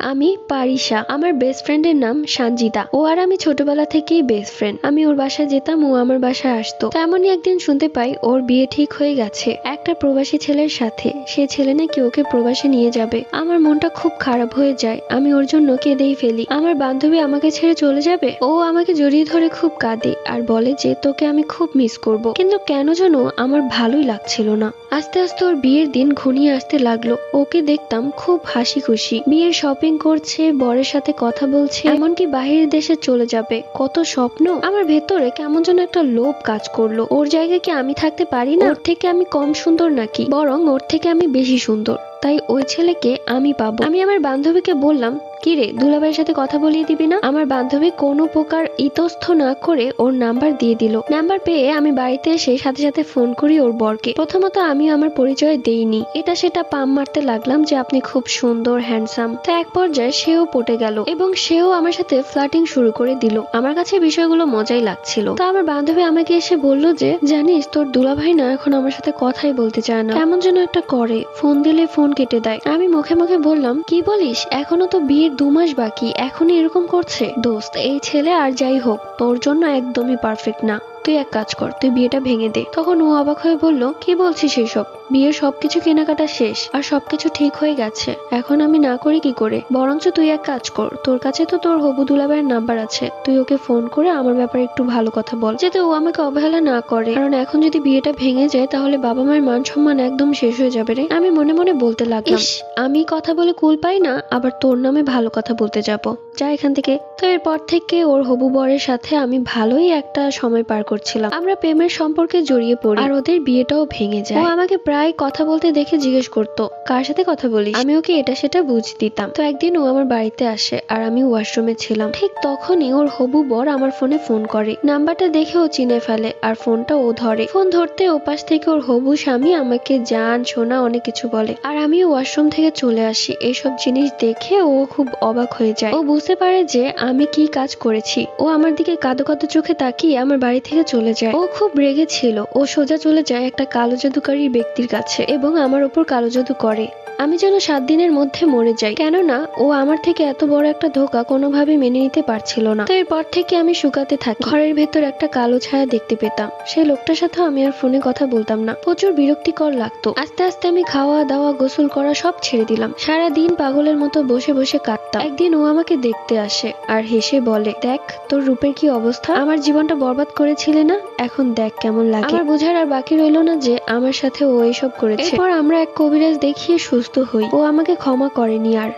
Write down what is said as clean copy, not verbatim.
আমি পারিশা। আমার বেস্ট ফ্রেন্ডের নাম সঞ্জিতা। ও আর আমি ছোটবেলা থেকেই বেস্ট ফ্রেন্ড। আমি ওর বাসায় যেতাম, ও আমার বাসায় আসতো। তেমনই একদিন শুনতে পাই ওর বিয়ে ঠিক হয়ে গেছে একটা প্রবাসী ছেলের সাথে। সে ছেলে নাকি ওকে প্রবাসে নিয়ে যাবে। আমার মনটা খুব খারাপ হয়ে যায়, আমি ওর জন্য কেঁদেই ফেলি। আমার বান্ধবী আমাকে ছেড়ে চলে যাবে। ও আমাকে জড়িয়ে ধরে খুব কাঁদে আর বলে যে তোকে আমি খুব মিস করব, কিন্তু কেন যেন আমার ভালোই লাগছিল না। আস্তে আস্তে ওর বিয়ের দিন ঘনিয়ে আসতে লাগলো। ওকে দেখতাম খুব হাসি খুশি, বিয়ের শপিং করছে, বরের সাথে কথা বলছে, এমনকি বাহিরের দেশে চলে যাবে। কত স্বপ্ন। আমার ভেতরে কেমন যেন একটা লোভ কাজ করলো। ওর জায়গায় কি আমি থাকতে পারি না? ওর থেকে আমি কম সুন্দর নাকি? বরং ওর থেকে আমি বেশি সুন্দর। তাই ওই ছেলেকে আমি পাবো। আমি আমার বান্ধবীকে বললাম, কি রে, দুলাভাইয়ের সাথে কথা বলিয়ে দিবি না? আমার বান্ধবী কোনো প্রকার ইতস্থ না করে ওর নাম্বার দিয়ে দিল। নাম্বার পেয়ে আমি বাড়িতে এসে সাথে সাথে ফোন করি ওর বরকে। প্রথমত আমি আমার পরিচয় দেইনি, এটা সেটা পাম মারতে লাগলাম যে আপনি খুব সুন্দর, হ্যান্ডসাম। তো এক পর্যায়ে সেও পটে গেল এবং সেও আমার সাথে ফ্লার্টিং শুরু করে দিল। আমার কাছে বিষয়গুলো মজাই লাগছিল। তো আমার বান্ধবী আমাকে এসে বলল যে, জানিস তোর দুলাভাই না এখন আমার সাথে কথাই বলতে চায় না, কেমন যেন একটা করে, ফোন দিলে ফোন কেটে দেয়। আমি মুখে মুখে বললাম, কি বলিস, এখনো তো বিয়ের 2 মাস বাকি, এখনই এরকম করছে? দোস্ত, এই ছেলে আর যাই হোক তোর জন্য একদমই পারফেক্ট না, তুই এক কাজ কর, তুই বিয়েটা ভেঙে দে। তখন ও অবাক হয়ে বলল, কি বলছিস এসব? বিয়ের সবকিছু কেনাকাটা শেষ আর সবকিছু ঠিক হয়ে গেছে, এখন আমি না করি কি করে? বরঞ্চ তুই এক কাজ কর, তোর কাছে তো তোর হবু দুলাভাইয়ের নাম্বার আছে, তুই ওকে ফোন করে আমার ব্যাপারে একটু ভালো কথা বল, যাতে ও আমাকে অবহেলা না করে। কারণ এখন যদি বিয়েটা ভেঙে যায় তাহলে বাবা মায়ের মান সম্মান একদম শেষ হয়ে যাবে রে। আমি মনে মনে বলতে লাগলাম, আমি কথা বলে কুল পাই না, আবার তোর নামে ভালো কথা বলতে যাব, যা এখান থেকে। তো এরপর থেকে ওর হবু বরের সাথে আমি ভালোই একটা সময় পার করছিলাম। আমরা প্রেমের সম্পর্কে জড়িয়ে পড়ি আর ওদের বিয়েটাও ভেঙে যায়। ও আমাকে প্রায় কথা বলতে দেখে জিজ্ঞেস করতো, কার সাথে কথা বলিস? আমি ওকে এটা সেটা বুঝ দিতাম। তো একদিন ও আমার বাড়িতে আসে আর আমি ওয়াশরুমে ছিলাম। ঠিক তখনই ওর হবু বর আমার ফোনে ফোন করে। নাম্বারটা দেখে ও চিনে ফেলে আর ফোনটা ও ধরে। ফোন ধরতে ওপাশ থেকে ওর হবু স্বামী আমাকে জান সোনা অনেক কিছু বলে আর আমি ওয়াশরুম থেকে চলে আসি। এইসব জিনিস দেখে ও খুব অবাক হয়ে যায়। ও বুঝতে পারে যে আমি কি কাজ করেছি। ও আমার দিকে কাঁদো কাঁদো চোখে তাকিয়ে আমার বাড়ি থেকে চলে যায়। ও খুব রেগে ছিল। ও সোজা চলে যায় একটা কালো জাদুকারী ব্যক্তির কাছে এবং আমার ওপর কালো জাদু করে। আমি যেন 7 দিনের মধ্যে মরে যাই, কেননা ও আমার থেকে এত বড় একটা ধোঁকা কোনোভাবে মেনে নিতে পারছিল না। তো এরপর থেকে আমি শুকাতে থাকি। ঘরের ভেতর একটা কালো ছায়া দেখতে পেতাম। সেই লোকটার সাথে আমি আর ফোনে কথা বলতাম না, প্রচুর বিরক্তিকর লাগতো। আস্তে আস্তে আমি খাওয়া দাওয়া গোসল করা সব ছেড়ে দিলাম। সারা দিন পাগলের মতো বসে বসে কাটতাম। একদিন ও আমাকে দেখতে আসে আর হেসে বলে, দেখ তোর রূপের কি অবস্থা, আমার জীবনটা বরবাদ করেছিলে না, এখন দেখ কেমন লাগে। আমার বোঝার আর বাকি রইল না যে আমার সাথে ও এইসব করেছে। এরপর আমরা এক কবিরাজ দেখিয়ে সুস্থ হই। ও আমাকে ক্ষমা করেনি আর